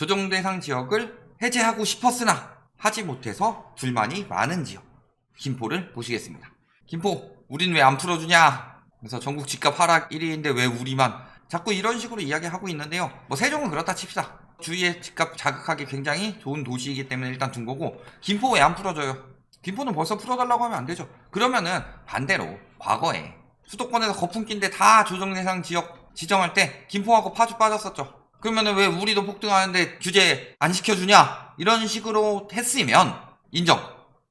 조정 대상 지역을 해제하고 싶었으나 하지 못해서 불만이 많은 지역 김포를 보시겠습니다. 김포 우린 왜 안 풀어주냐, 그래서 전국 집값 하락 1위인데 왜 우리만, 자꾸 이런 식으로 이야기하고 있는데요. 뭐 세종은 그렇다 칩시다. 주위의 집값 자극하기 굉장히 좋은 도시이기 때문에 일단 둔 거고, 김포 왜 안 풀어줘요? 김포는 벌써 풀어달라고 하면 안 되죠. 그러면은 반대로 과거에 수도권에서 거품기인데 다 조정대상 지역 지정할 때 김포하고 파주 빠졌었죠. 그러면은 왜 우리도 폭등하는데 규제 안 시켜주냐, 이런 식으로 했으면 인정.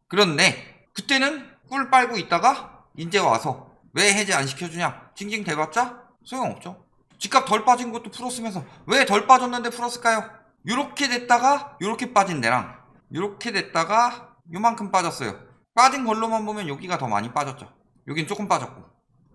그런데 그때는 꿀 빨고 있다가 이제 와서 왜 해제 안 시켜주냐 징징 대봤자 소용없죠. 집값 덜 빠진 것도 풀었으면서 왜 덜 빠졌는데 풀었을까요? 요렇게 됐다가 요렇게 빠진 데랑 요렇게 됐다가 요만큼 빠졌어요. 빠진 걸로만 보면 여기가 더 많이 빠졌죠. 여긴 조금 빠졌고.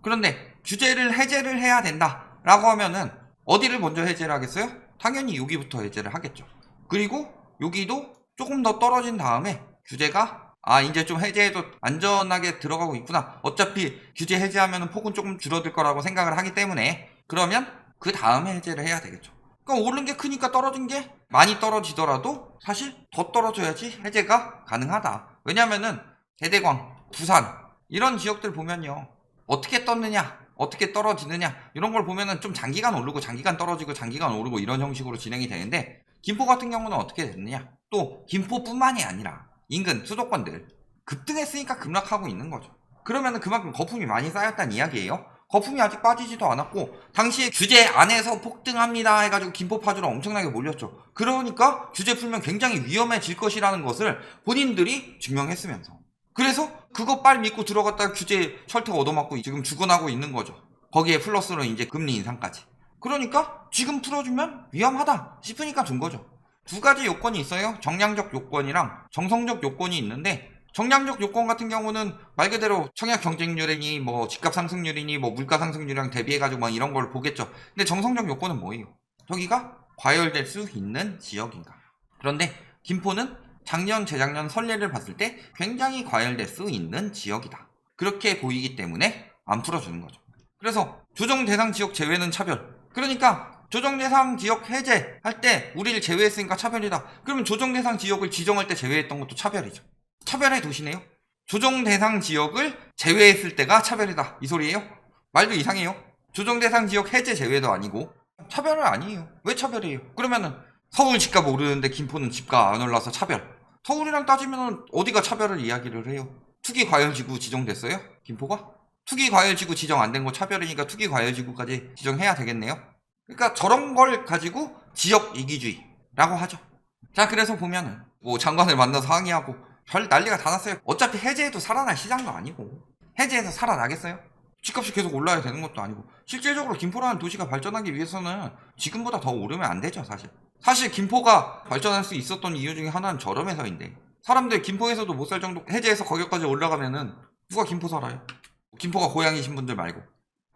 그런데 규제를 해제를 해야 된다 라고 하면은 어디를 먼저 해제를 하겠어요? 당연히 여기부터 해제를 하겠죠. 그리고 여기도 조금 더 떨어진 다음에 규제가 이제 좀 해제해도 안전하게 들어가고 있구나, 어차피 규제 해제하면 폭은 조금 줄어들 거라고 생각을 하기 때문에, 그러면 그 다음에 해제를 해야 되겠죠. 그러니까 오른 게 크니까 떨어진 게 많이 떨어지더라도 사실 더 떨어져야지 해제가 가능하다. 왜냐면은 대대광, 부산 이런 지역들 보면요, 어떻게 떴느냐 어떻게 떨어지느냐 이런 걸 보면은 좀 장기간 오르고 장기간 떨어지고 장기간 오르고 이런 형식으로 진행이 되는데, 김포 같은 경우는 어떻게 됐느냐, 또 김포뿐만이 아니라 인근 수도권들 급등했으니까 급락하고 있는 거죠. 그러면은 그만큼 거품이 많이 쌓였다는 이야기예요. 거품이 아직 빠지지도 않았고 당시에 규제 안에서 폭등합니다 해가지고 김포 파주로 엄청나게 몰렸죠. 그러니까 규제 풀면 굉장히 위험해질 것이라는 것을 본인들이 증명했으면서, 그래서 그거 빨리 믿고 들어갔다가 규제 철퇴 얻어맞고 지금 죽어나고 있는 거죠. 거기에 플러스로 이제 금리 인상까지. 그러니까 지금 풀어주면 위험하다 싶으니까 준 거죠. 두 가지 요건이 있어요. 정량적 요건이랑 정성적 요건이 있는데, 정량적 요건 같은 경우는 말 그대로 청약 경쟁률이니 뭐 집값 상승률이니 뭐 물가 상승률이랑 대비해가지고 막 이런 걸 보겠죠. 근데 정성적 요건은 뭐예요? 저기가 과열될 수 있는 지역인가. 그런데 김포는 작년 재작년 선례를 봤을 때 굉장히 과열될 수 있는 지역이다, 그렇게 보이기 때문에 안 풀어주는 거죠. 그래서 조정 대상 지역 제외는 차별. 그러니까 조정 대상 지역 해제할 때 우리를 제외했으니까 차별이다. 그러면 조정 대상 지역을 지정할 때 제외했던 것도 차별이죠. 차별의 도시네요. 조정 대상 지역을 제외했을 때가 차별이다, 이 소리예요? 말도 이상해요. 조정 대상 지역 해제 제외도 아니고 차별은 아니에요. 왜 차별이에요? 그러면은 서울 집값 오르는데 김포는 집값 안 올라서 차별. 서울이랑 따지면 어디가 차별을 이야기를 해요? 투기과열지구 지정됐어요? 김포가? 투기과열지구 지정 안 된 거 차별이니까 투기과열지구까지 지정해야 되겠네요. 그러니까 저런 걸 가지고 지역 이기주의라고 하죠. 자, 그래서 보면은 뭐 장관을 만나서 항의하고 별 난리가 다 났어요. 어차피 해제해도 살아날 시장도 아니고, 해제해서 살아나겠어요? 집값이 계속 올라야 되는 것도 아니고, 실질적으로 김포라는 도시가 발전하기 위해서는 지금보다 더 오르면 안 되죠. 사실 김포가 발전할 수 있었던 이유 중에 하나는 저렴해서인데, 사람들 김포에서도 못 살 정도 해제해서 가격까지 올라가면은 누가 김포 살아요? 김포가 고향이신 분들 말고.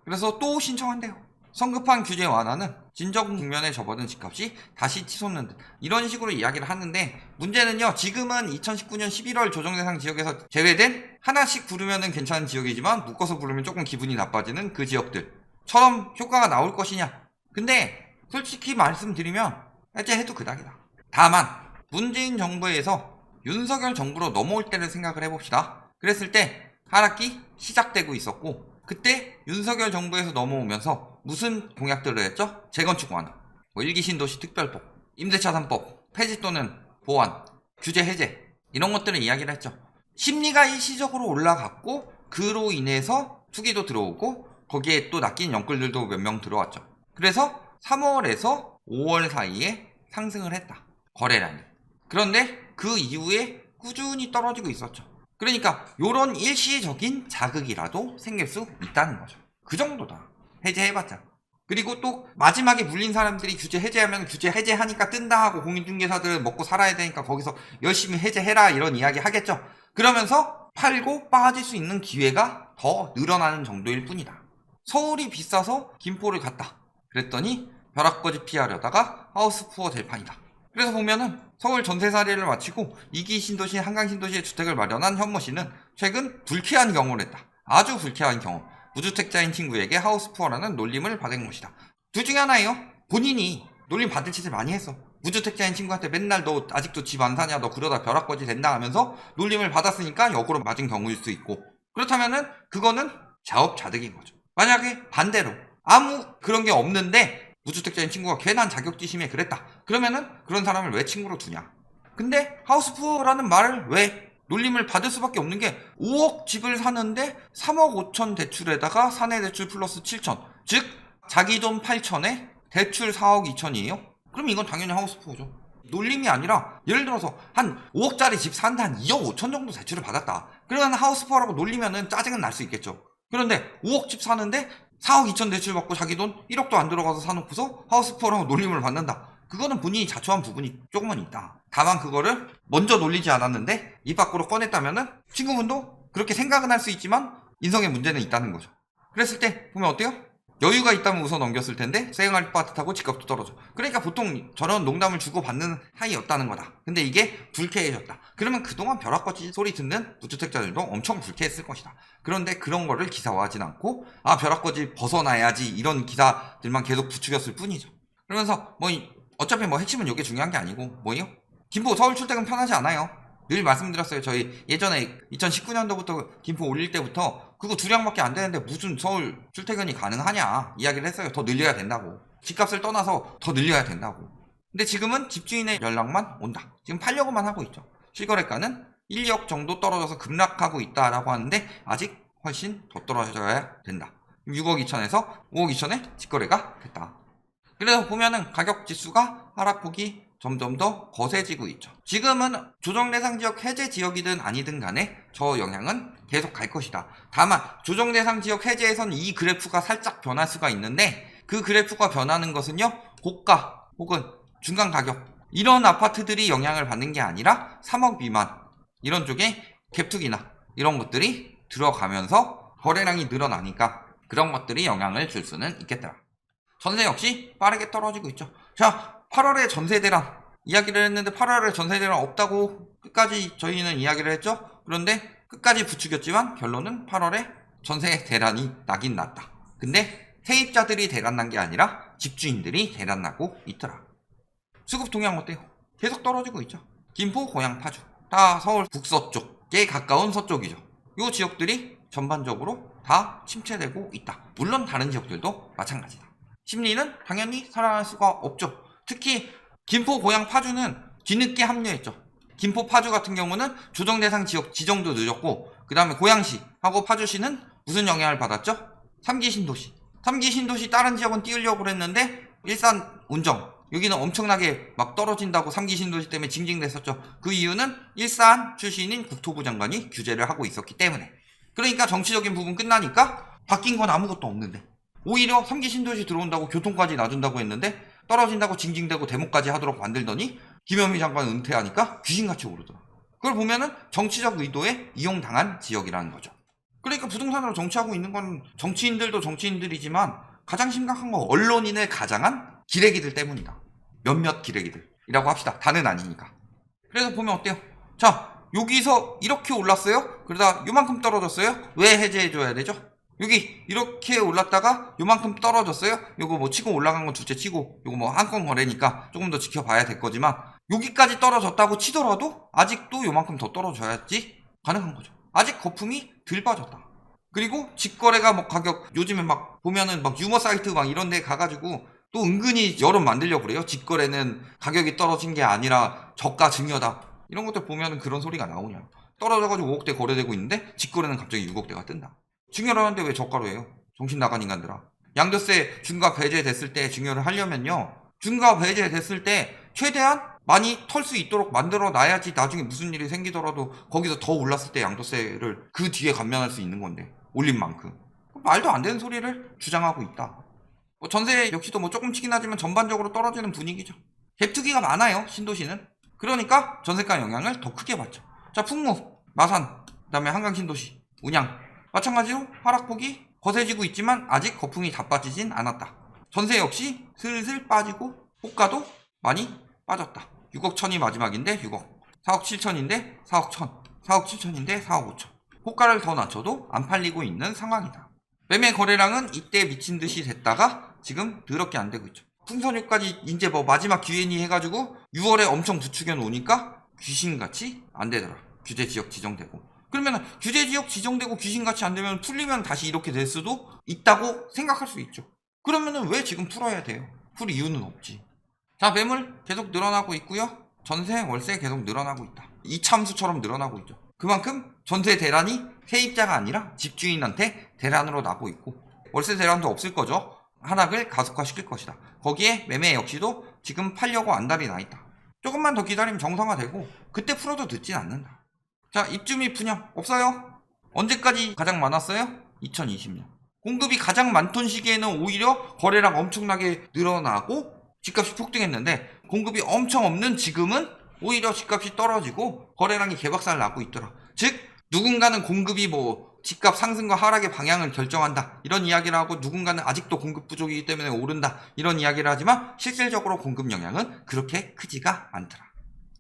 그래서 또 신청한대요. 성급한 규제 완화는 진정 국면에 접어든 집값이 다시 치솟는 듯, 이런 식으로 이야기를 하는데, 문제는요, 지금은 2019년 11월 조정대상 지역에서 제외된 하나씩 부르면은 괜찮은 지역이지만 묶어서 부르면 조금 기분이 나빠지는 그 지역들처럼 효과가 나올 것이냐. 근데 솔직히 말씀드리면 해제해도 그닥이다. 다만 문재인 정부에서 윤석열 정부로 넘어올 때를 생각을 해봅시다. 그랬을 때 하락기 시작되고 있었고, 그때 윤석열 정부에서 넘어오면서 무슨 공약들을 했죠? 재건축 완화, 뭐 1기 신도시 특별법, 임대차 3법 폐지 또는 보완, 규제 해제, 이런 것들을 이야기를 했죠. 심리가 일시적으로 올라갔고, 그로 인해서 투기도 들어오고, 거기에 또 낚인 영끌들도 몇 명 들어왔죠. 그래서 3월에서 5월 사이에 상승을 했다, 거래량이. 그런데 그 이후에 꾸준히 떨어지고 있었죠. 그러니까 요런 일시적인 자극이라도 생길 수 있다는 거죠. 그 정도다, 해제해봤자. 그리고 또 마지막에 물린 사람들이 규제 해제하면 규제 해제하니까 뜬다 하고 공인중개사들은 먹고 살아야 되니까 거기서 열심히 해제해라 이런 이야기 하겠죠. 그러면서 팔고 빠질 수 있는 기회가 더 늘어나는 정도일 뿐이다. 서울이 비싸서 김포를 갔다 그랬더니 벼락거지 피하려다가 하우스푸어 될 판이다. 그래서 보면은 서울 전세살이를 마치고 2기 신도시, 한강 신도시에 주택을 마련한 현모 씨는 최근 불쾌한 경험을 했다. 아주 불쾌한 경험. 무주택자인 친구에게 하우스푸어라는 놀림을 받은 것이다. 둘 중에 하나예요. 본인이 놀림 받을 짓을 많이 했어. 무주택자인 친구한테 맨날 너 아직도 집 안 사냐, 너 그러다 벼락거지 된다 하면서 놀림을 받았으니까 역으로 맞은 경우일 수 있고, 그렇다면은 그거는 자업자득인 거죠. 만약에 반대로 아무 그런 게 없는데 무주택자인 친구가 괜한 자격지심에 그랬다, 그러면은 그런 사람을 왜 친구로 두냐. 근데 하우스푸어라는 말을 왜 놀림을 받을 수밖에 없는 게 5억 집을 사는데 3억 5천 대출에다가 사내 대출 플러스 7천, 즉 자기 돈 8천에 대출 4억 2천이에요. 그럼 이건 당연히 하우스푸어죠. 놀림이 아니라 예를 들어서 한 5억짜리 집 사는데 한 2억 5천 정도 대출을 받았다, 그러면 하우스푸어라고 놀리면은 짜증은 날 수 있겠죠. 그런데 5억 집 사는데 4억 2천 대출 받고 자기 돈 1억도 안 들어가서 사놓고서 하우스푸어라고 놀림을 받는다, 그거는 본인이 자초한 부분이 조금은 있다. 다만 그거를 먼저 놀리지 않았는데 입 밖으로 꺼냈다면은 친구분도 그렇게 생각은 할 수 있지만 인성에 문제는 있다는 거죠. 그랬을 때 보면 어때요? 여유가 있다면 웃어 넘겼을 텐데 쌩얼 빠듯하고 집값도 떨어져. 그러니까 보통 저런 농담을 주고받는 사이였다는 거다. 근데 이게 불쾌해졌다. 그러면 그동안 벼락거치 소리 듣는 무주택자들도 엄청 불쾌했을 것이다. 그런데 그런 거를 기사화하진 않고 아 벼락거치 벗어나야지 이런 기사들만 계속 부추겼을 뿐이죠. 그러면서 어차피 핵심은 이게 중요한 게 아니고 뭐예요? 김포 서울 출퇴근 편하지 않아요. 늘 말씀드렸어요. 저희 예전에 2019년도부터 김포 올릴 때부터 그거 두량밖에 안 되는데 무슨 서울 출퇴근이 가능하냐 이야기를 했어요. 더 늘려야 된다고. 집값을 떠나서 더 늘려야 된다고. 근데 지금은 집주인의 연락만 온다. 지금 팔려고만 하고 있죠. 실거래가는 1, 2억 정도 떨어져서 급락하고 있다라고 하는데 아직 훨씬 더 떨어져야 된다. 6억 2천에서 5억 2천에 직거래가 됐다. 그래서 보면은 가격 지수가 하락폭이 점점 더 거세지고 있죠. 지금은 조정 대상 지역 해제 지역이든 아니든 간에 저 영향은 계속 갈 것이다. 다만 조정 대상 지역 해제에선 이 그래프가 살짝 변할 수가 있는데 그 그래프가 변하는 것은요, 고가 혹은 중간 가격 이런 아파트들이 영향을 받는 게 아니라 3억 미만 이런 쪽에 갭투기나 이런 것들이 들어가면서 거래량이 늘어나니까 그런 것들이 영향을 줄 수는 있겠다. 전세 역시 빠르게 떨어지고 있죠. 자, 8월에 전세 대란 이야기를 했는데 8월에 전세 대란 없다고 끝까지 저희는 이야기를 했죠. 그런데 끝까지 부추겼지만 결론은 8월에 전세 대란이 나긴 났다. 근데 세입자들이 대란 난 게 아니라 집주인들이 대란 나고 있더라. 수급 동향 어때요? 계속 떨어지고 있죠. 김포, 고양, 파주 다 서울 북서쪽에 가까운 서쪽이죠. 이 지역들이 전반적으로 다 침체되고 있다. 물론 다른 지역들도 마찬가지다. 심리는 당연히 살아날 수가 없죠. 특히 김포, 고양, 파주는 뒤늦게 합류했죠. 김포, 파주 같은 경우는 조정 대상 지역 지정도 늦었고 그 다음에 고양시하고 파주시는 무슨 영향을 받았죠? 3기 신도시. 3기 신도시 다른 지역은 띄우려고 했는데 일산, 운정 여기는 엄청나게 막 떨어진다고 3기 신도시 때문에 징징댔었죠. 그 이유는 일산 출신인 국토부 장관이 규제를 하고 있었기 때문에. 그러니까 정치적인 부분 끝나니까 바뀐 건 아무것도 없는데 오히려 3기 신도시 들어온다고 교통까지 놔준다고 했는데 떨어진다고 징징대고 데모까지 하도록 만들더니 김현미 장관 은퇴하니까 귀신같이 오르더라. 그걸 보면은 정치적 의도에 이용당한 지역이라는 거죠. 그러니까 부동산으로 정치하고 있는 건 정치인들도 정치인들이지만 가장 심각한 건 언론인을 가장한 기레기들 때문이다. 몇몇 기레기들이라고 합시다. 다는 아니니까. 그래서 보면 어때요? 자, 여기서 이렇게 올랐어요? 그러다 요만큼 떨어졌어요? 왜 해제해줘야 되죠? 여기 이렇게 올랐다가 요만큼 떨어졌어요? 요거 치고 올라간 건 둘째 치고 요거 한 건 거래니까 조금 더 지켜봐야 될 거지만 여기까지 떨어졌다고 치더라도 아직도 요만큼 더 떨어져야지 가능한 거죠. 아직 거품이 덜 빠졌다. 그리고 직거래가 가격 요즘에 보면은 유머 사이트 이런 데 가가지고 또 은근히 여론 만들려고 그래요. 직거래는 가격이 떨어진 게 아니라 저가 증여다. 이런 것들 보면은 그런 소리가 나오냐. 떨어져가지고 5억대 거래되고 있는데 직거래는 갑자기 6억대가 뜬다. 증여를 하는데 왜 저가로 해요? 정신 나간 인간들아. 양도세 중과 배제됐을 때 증여를 하려면요, 중과 배제됐을 때 최대한 많이 털 수 있도록 만들어 놔야지 나중에 무슨 일이 생기더라도 거기서 더 올랐을 때 양도세를 그 뒤에 감면할 수 있는 건데 올린 만큼. 말도 안 되는 소리를 주장하고 있다. 전세 역시도 조금씩이나 하지만 전반적으로 떨어지는 분위기죠. 갭투기가 많아요, 신도시는. 그러니까 전세가 영향을 더 크게 받죠. 자, 풍무, 마산, 그 다음에 한강 신도시, 운양 마찬가지로 하락폭이 거세지고 있지만 아직 거품이 다 빠지진 않았다. 전세 역시 슬슬 빠지고 호가도 많이 빠졌다. 6억 천이 마지막인데 6억, 4억 7천인데 4억 천, 4억 7천인데 4억 5천. 호가를 더 낮춰도 안 팔리고 있는 상황이다. 매매 거래량은 이때 미친 듯이 됐다가 지금 더럽게 안 되고 있죠. 풍선효까지 이제 뭐 마지막 기회니 해가지고 6월에 엄청 부추겨 놓으니까 귀신같이 안 되더라. 규제지역 지정되고. 그러면 규제지역 지정되고 귀신같이 안 되면 풀리면 다시 이렇게 될 수도 있다고 생각할 수 있죠. 그러면은 왜 지금 풀어야 돼요? 풀 이유는 없지. 자, 매물 계속 늘어나고 있고요. 전세, 월세 계속 늘어나고 있다. 이참수처럼 늘어나고 있죠. 그만큼 전세 대란이 세입자가 아니라 집주인한테 대란으로 나고 있고, 월세 대란도 없을 거죠. 하락을 가속화시킬 것이다. 거기에 매매 역시도 지금 팔려고 안달이 나 있다. 조금만 더 기다리면 정상화되고 그때 풀어도 늦진 않는다. 자, 입주 및 분양 없어요. 언제까지 가장 많았어요? 2020년. 공급이 가장 많던 시기에는 오히려 거래량 엄청나게 늘어나고 집값이 폭등했는데, 공급이 엄청 없는 지금은 오히려 집값이 떨어지고 거래량이 개박살 나고 있더라. 즉 누군가는 공급이 뭐 집값 상승과 하락의 방향을 결정한다 이런 이야기를 하고, 누군가는 아직도 공급 부족이기 때문에 오른다 이런 이야기를 하지만 실질적으로 공급 영향은 그렇게 크지가 않더라.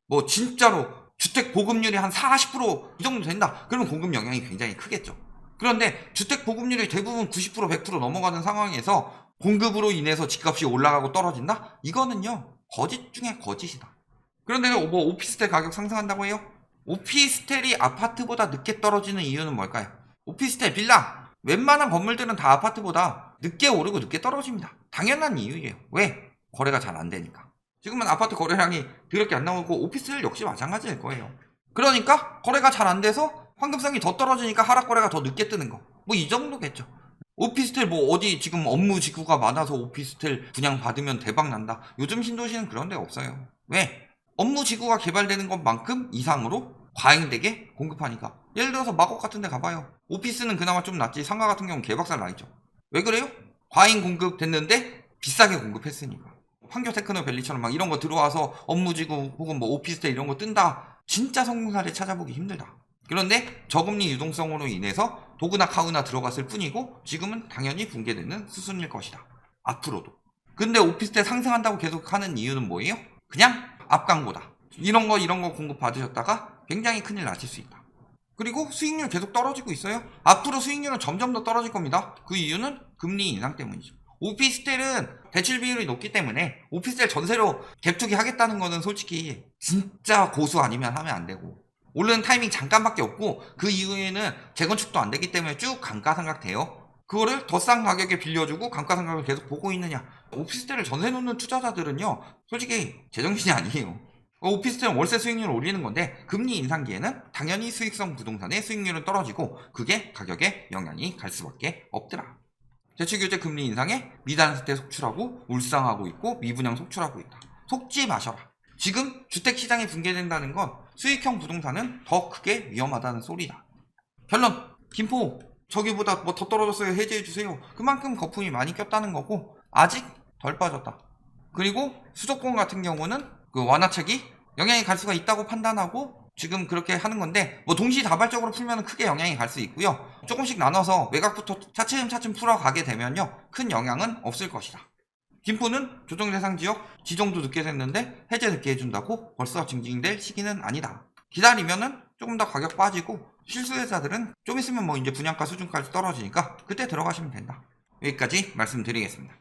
뭐 진짜로 주택 보급률이 한 40% 이 정도 된다 그러면 공급 영향이 굉장히 크겠죠. 그런데 주택 보급률이 대부분 90% 100% 넘어가는 상황에서 공급으로 인해서 집값이 올라가고 떨어진다? 이거는요 거짓 중에 거짓이다. 그런데 뭐 오피스텔 가격 상승한다고 해요? 오피스텔이 아파트보다 늦게 떨어지는 이유는 뭘까요? 오피스텔, 빌라, 웬만한 건물들은 다 아파트보다 늦게 오르고 늦게 떨어집니다. 당연한 이유예요. 왜? 거래가 잘 안 되니까. 지금은 아파트 거래량이 더럽게 안 나오고 오피스텔 역시 마찬가지일 거예요. 그러니까 거래가 잘 안 돼서 환급성이 더 떨어지니까 하락 거래가 더 늦게 뜨는 거. 뭐 이 정도겠죠. 오피스텔 뭐 어디 지금 업무 지구가 많아서 오피스텔 분양 받으면 대박 난다. 요즘 신도시는 그런 데 없어요. 왜? 업무 지구가 개발되는 것만큼 이상으로 과잉되게 공급하니까. 예를 들어서 마곡 같은 데 가봐요. 오피스는 그나마 좀 낫지 상가 같은 경우는 개박살 나있죠. 왜 그래요? 과잉 공급됐는데 비싸게 공급했으니까. 판교 테크노밸리처럼 막 이런 거 들어와서 업무지구 혹은 뭐 오피스텔 이런 거 뜬다. 진짜 성공 사례 찾아보기 힘들다. 그런데 저금리 유동성으로 인해서 도구나 카우나 들어갔을 뿐이고 지금은 당연히 붕괴되는 수순일 것이다. 앞으로도. 근데 오피스텔 상승한다고 계속 하는 이유는 뭐예요? 그냥 앞광고다. 이런 거 공급 받으셨다가 굉장히 큰일 나실 수 있다. 그리고 수익률 계속 떨어지고 있어요. 앞으로 수익률은 점점 더 떨어질 겁니다. 그 이유는 금리 인상 때문이죠. 오피스텔은 대출 비율이 높기 때문에 오피스텔 전세로 갭투기 하겠다는 거는 솔직히 진짜 고수 아니면 하면 안 되고, 오르는 타이밍 잠깐밖에 없고 그 이후에는 재건축도 안 되기 때문에 쭉 감가상각돼요. 그거를 더 싼 가격에 빌려주고 감가상각을 계속 보고 있느냐. 오피스텔을 전세 놓는 투자자들은요 솔직히 제정신이 아니에요. 오피스텔은 월세 수익률을 올리는 건데 금리 인상기에는 당연히 수익성 부동산의 수익률은 떨어지고 그게 가격에 영향이 갈 수밖에 없더라. 대출규제 금리 인상에 미단세대 속출하고 울상하고 있고 미분양 속출하고 있다. 속지 마셔라. 지금 주택시장이 붕괴된다는 건 수익형 부동산은 더 크게 위험하다는 소리다. 결론, 김포 저기보다 뭐 더 떨어졌어요 해제해주세요. 그만큼 거품이 많이 꼈다는 거고 아직 덜 빠졌다. 그리고 수도권 같은 경우는 그 완화책이 영향이 갈 수가 있다고 판단하고 지금 그렇게 하는 건데, 뭐 동시다발적으로 풀면 크게 영향이 갈 수 있고요. 조금씩 나눠서 외곽부터 차츰차츰 풀어가게 되면요 큰 영향은 없을 것이다. 김포는 조정 대상 지역 지정도 늦게 됐는데 해제 늦게 해준다고 벌써 징징될 시기는 아니다. 기다리면은 조금 더 가격 빠지고 실수요자들은 좀 있으면 뭐 이제 분양가 수준까지 떨어지니까 그때 들어가시면 된다. 여기까지 말씀드리겠습니다.